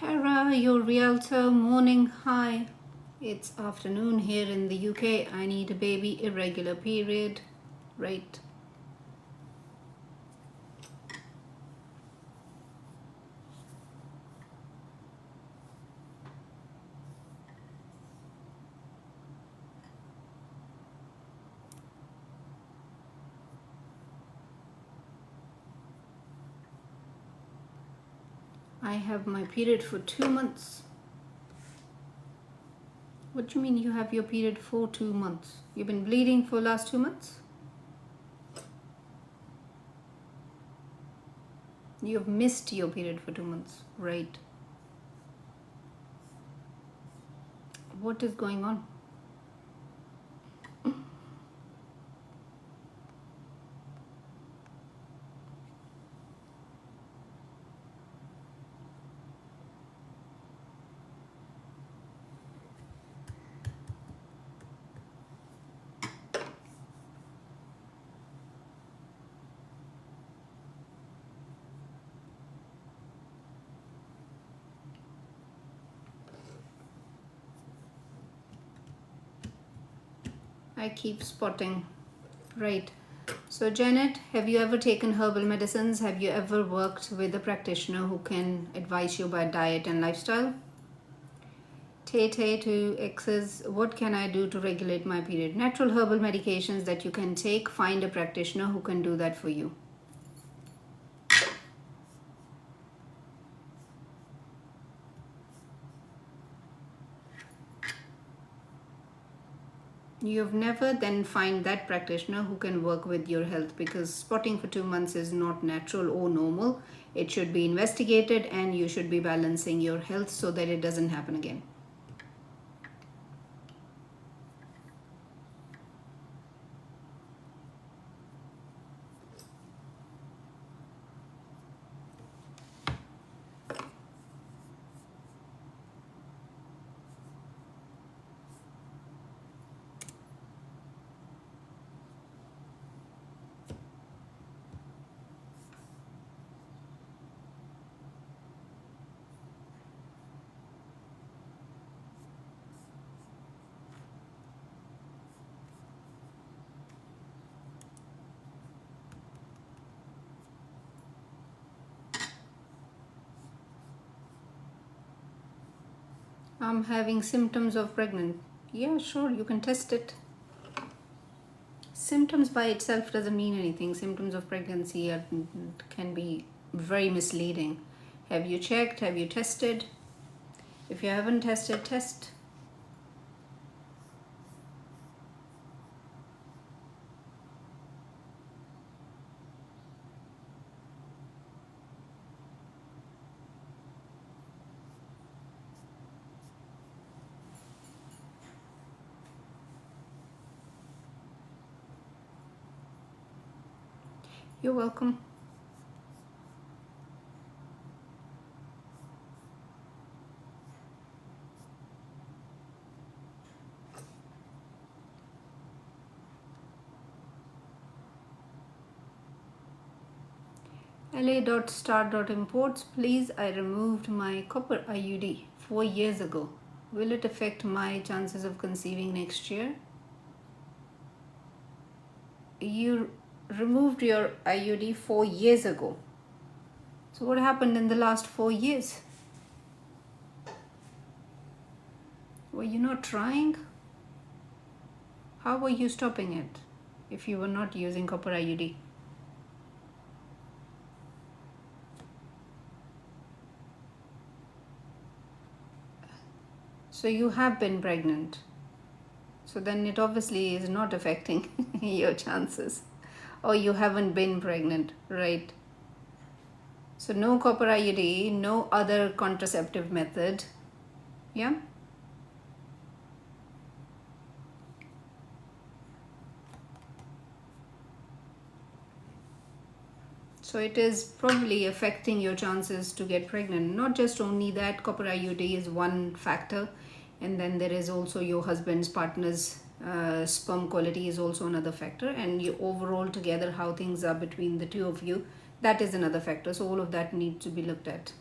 Tara, your realtor, morning. Hi, it's afternoon here in the UK. I need a baby, irregular period. Right. I have my period for 2 months. What do you mean you have your period for 2 months? You've been bleeding for last 2 months? You've missed your period for 2 months, right? What is going on? I keep spotting, right? So Janet, have you ever taken herbal medicines? Have you ever worked with a practitioner who can advise you about diet and lifestyle? Tay to X's, what can I do to regulate my period? Natural herbal medications that you can take. Find a practitioner who can do that for you. You've never, then find that practitioner who can work with your health, because spotting for 2 months is not natural or normal. It should be investigated and you should be balancing your health so that it doesn't happen again. I'm having symptoms of pregnant. Yeah, sure, you can test it. Symptoms by itself doesn't mean anything. Symptoms of pregnancy can be very misleading. Have you checked? Have you tested? If you haven't tested, test. You're welcome. la.star.imports, please, I removed my copper IUD 4 years ago. Will it affect my chances of conceiving next year? You removed your IUD 4 years ago. So what happened in the last 4 years? Were you not trying? How were you stopping it if you were not using copper IUD? So you have been pregnant. So then it obviously is not affecting your chances. Or you haven't been pregnant, right? So no copper IUD, no other contraceptive method. Yeah? So it is probably affecting your chances to get pregnant. Not just only that, copper IUD is one factor, and then there is also your husband's partner's sperm quality is also another factor, and you overall together how things are between the two of you, that is another factor. So all of that needs to be looked at.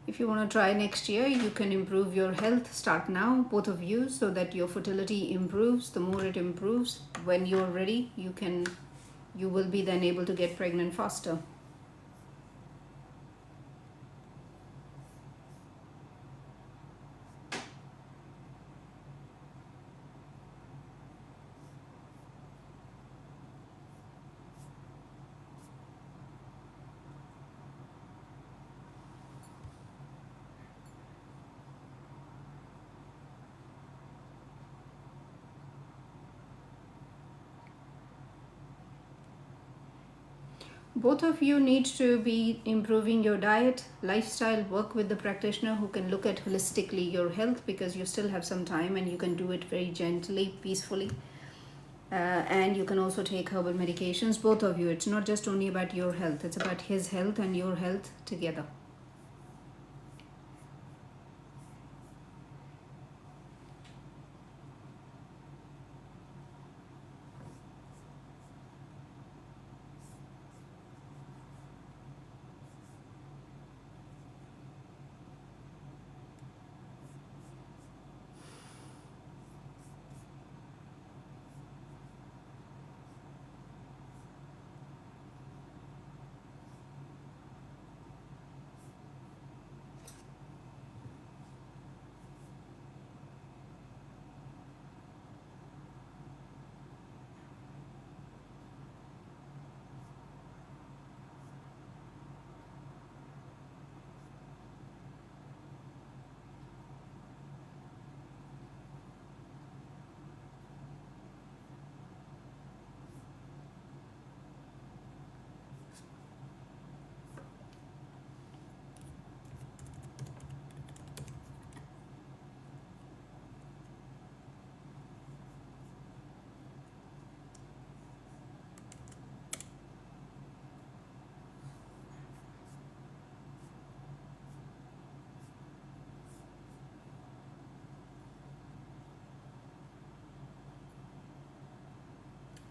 If you want to try next year, you can improve your health. Start now, both of you, so that your fertility improves. The more it improves, when you're ready, you will be then able to get pregnant faster. Both of you need to be improving your diet, lifestyle, work with the practitioner who can look at holistically your health, because you still have some time and you can do it very gently, peacefully. And you can also take herbal medications, both of you. It's not just only about your health, it's about his health and your health together.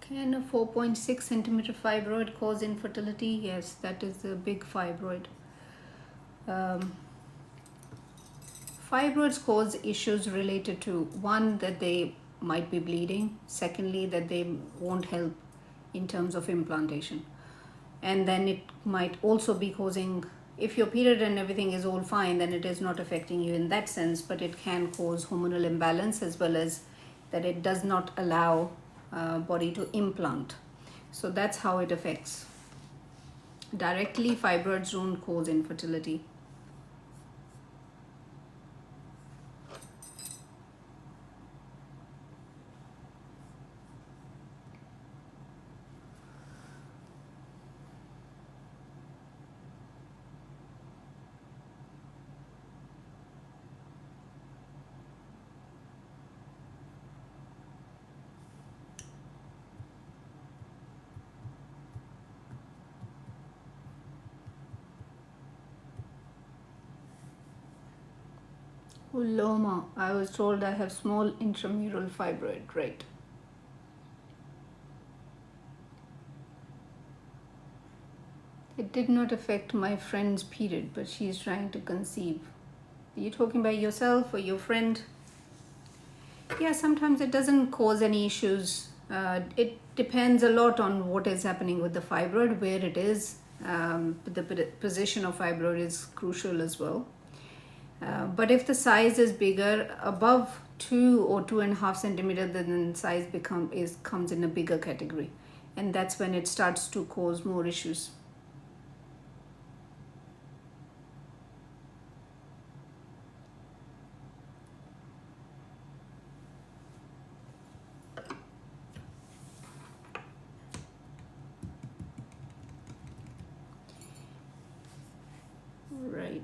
Can a 4.6 centimeter fibroid cause infertility? Yes, that is a big fibroid. Um, Fibroids cause issues related to, one, that they might be bleeding, secondly, that they won't help in terms of implantation. And then it might also be causing, if your period and everything is all fine, then it is not affecting you in that sense, but it can cause hormonal imbalance, as well as that it does not allow body to implant. So that's how it affects. Directly, fibroids don't cause infertility. Loma, I was told I have small intramural fibroid, right? It did not affect my friend's period, but she is trying to conceive. Are you talking about yourself or your friend? Yeah, sometimes it doesn't cause any issues. It depends a lot on what is happening with the fibroid, where it is. The position of fibroid is crucial as well. But if the size is bigger, above 2 or 2.5 centimeter, then size comes in a bigger category, and that's when it starts to cause more issues. Right.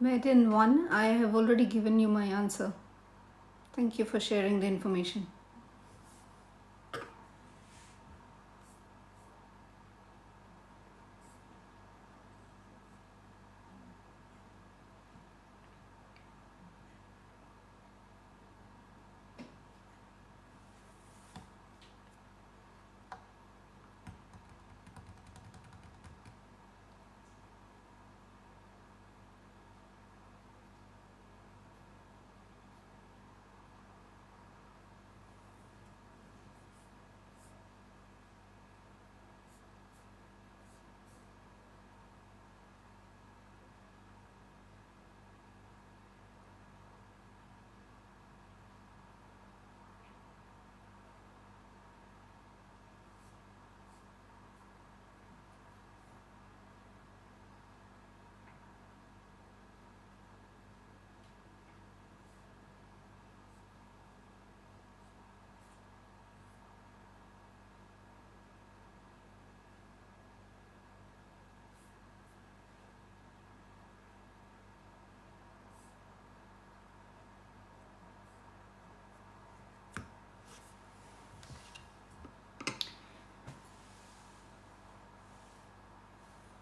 Met in one, I have already given you my answer. Thank you for sharing the information.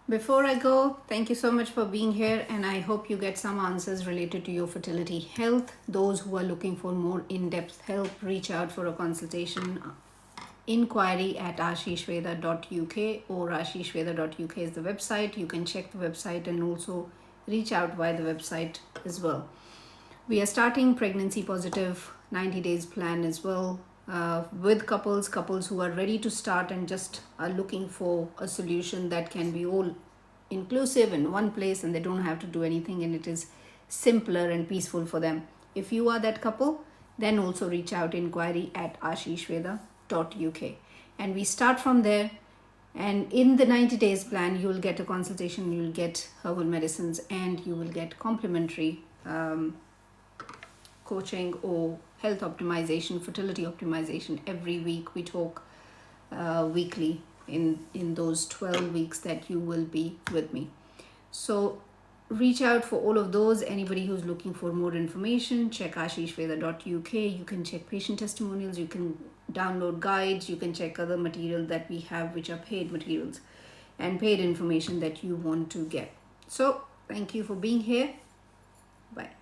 Before I go, thank you so much for being here, and I hope you get some answers related to your fertility health. Those who are looking for more in-depth help, reach out for a consultation. Inquiry at ashishveda.uk, or ashishveda.uk is the website. You can check the website and also reach out via the website as well. We are starting pregnancy positive 90 days plan as well, with couples who are ready to start and just are looking for a solution that can be all inclusive in one place, and they don't have to do anything, and it is simpler and peaceful for them. If you are that couple, then also reach out, inquiry at ashishveda.uk, and we start from there. And in the 90 days plan, you will get a consultation, you will get herbal medicines, and you will get complimentary coaching or health optimization, fertility optimization. Every week we talk weekly in those 12 weeks that you will be with me. So reach out for all of those. Anybody who's looking for more information, check ashishveda.uk. You can check patient testimonials, you can download guides, you can check other material that we have, which are paid materials and paid information that you want to get. So thank you for being here. Bye.